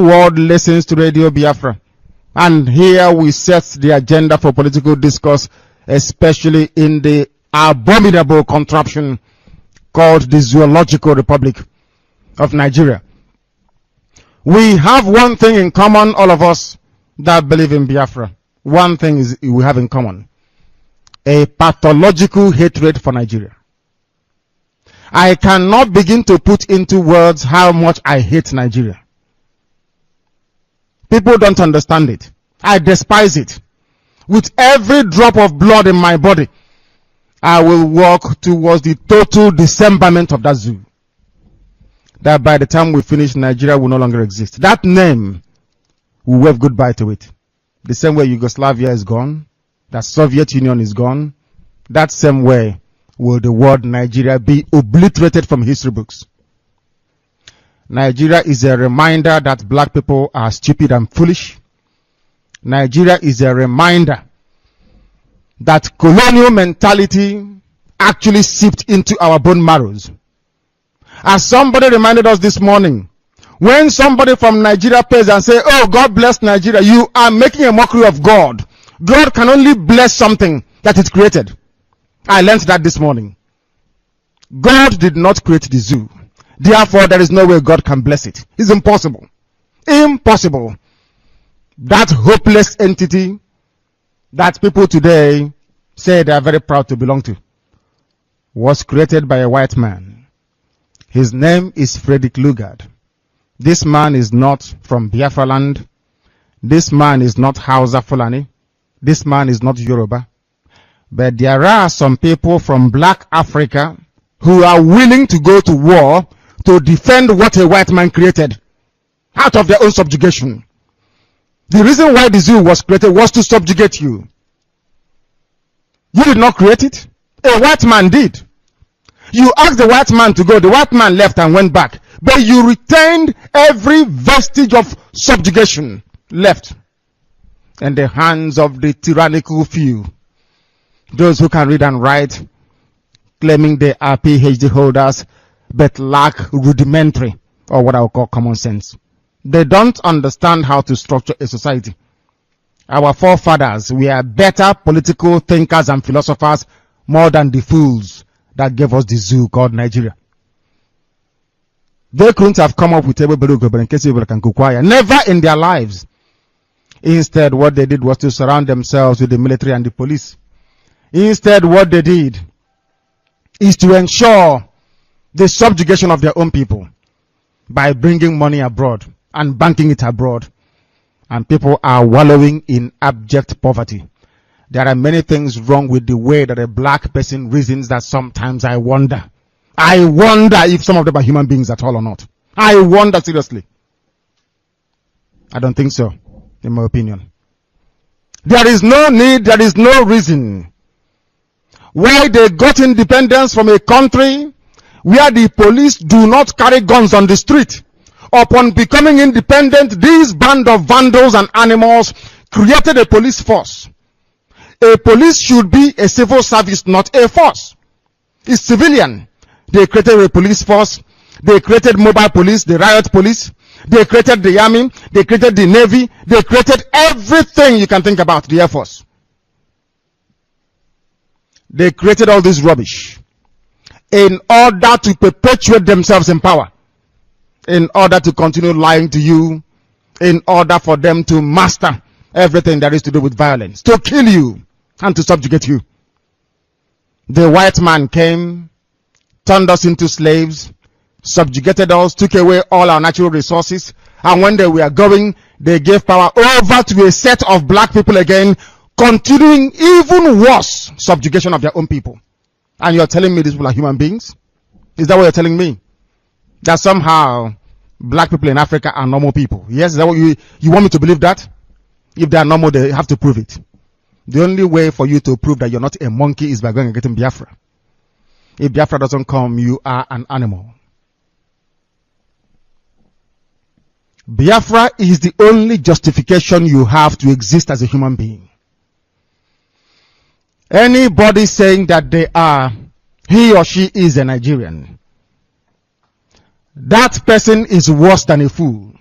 whole world listens to Radio Biafra. And here we set the agenda for political discourse, especially in the abominable contraption called the Zoological Republic of Nigeria. We have one thing in common, all of us that believe in Biafra. One thing is we have in common: a pathological hatred for Nigeria. I cannot begin to put into words how much I hate Nigeria. People don't understand it. I despise it. With every drop of blood in my body, I will walk towards the total dismemberment of that zoo. That by the time we finish, Nigeria will no longer exist. That name, we wave goodbye to it. The same way Yugoslavia is gone, that Soviet Union is gone, that same way will the word Nigeria be obliterated from history books. Nigeria is a reminder that black people are stupid and foolish. Nigeria is a reminder that colonial mentality actually seeped into our bone marrows. As somebody reminded us this morning, when somebody from Nigeria pays and say, "Oh, God bless Nigeria," you are making a mockery of God. God can only bless something that it created. I learned that this morning. God did not create the zoo. Therefore, there is no way God can bless it. It's impossible. Impossible. That hopeless entity that people today say they are very proud to belong to was created by a white man. His name is Frederick Lugard. This man is not from Biafra land. This man is not Hausa Fulani. This man is not Yoruba. But there are some people from black Africa who are willing to go to war to defend what a white man created out of their own subjugation. The reason why the zoo was created was to subjugate you. You did not create it. A white man did. You asked the white man to go. The white man left and went back. But you retained every vestige of subjugation left in the hands of the tyrannical few. Those who can read and write, claiming they are PhD holders, but lack rudimentary, or what I would call common sense. They don't understand how to structure a society. Our forefathers were better political thinkers and philosophers more than the fools that gave us the zoo called Nigeria. They couldn't have come up with never in their lives. Instead, what they did was to surround themselves with the military and the police. Instead, what they did is to ensure the subjugation of their own people by bringing money abroad and banking it abroad. And people are wallowing in abject poverty. There are many things wrong with the way that a black person reasons that sometimes I wonder. I wonder if some of them are human beings at all or not. I wonder seriously. I don't think so, in my opinion. There is no need, there is no reason why they got independence from a country where the police do not carry guns on the street. Upon becoming independent, these band of vandals and animals created a police force. A police should be a civil service, not a force. It's civilian. They created a police force. They created mobile police, the riot police. They created the army. They created the navy. They created everything you can think about, the Air Force. They created all this rubbish in order to perpetuate themselves in power, in order to continue lying to you, in order for them to master everything that is to do with violence, to kill you and to subjugate you. The white man came, turned us into slaves, subjugated us, took away all our natural resources, and when they were going, they gave power over to a set of black people again, continuing even worse subjugation of their own people. And you're telling me these people are human beings? Is that what you're telling me? That somehow black people in Africa are normal people? Yes, is that what you want me to believe that? If they are normal, they have to prove it. The only way for you to prove that you're not a monkey is by going and getting Biafra. If Biafra doesn't come, you are an animal. Biafra is the only justification you have to exist as a human being. Anybody saying that he or she is a Nigerian, that person is worse than a fool.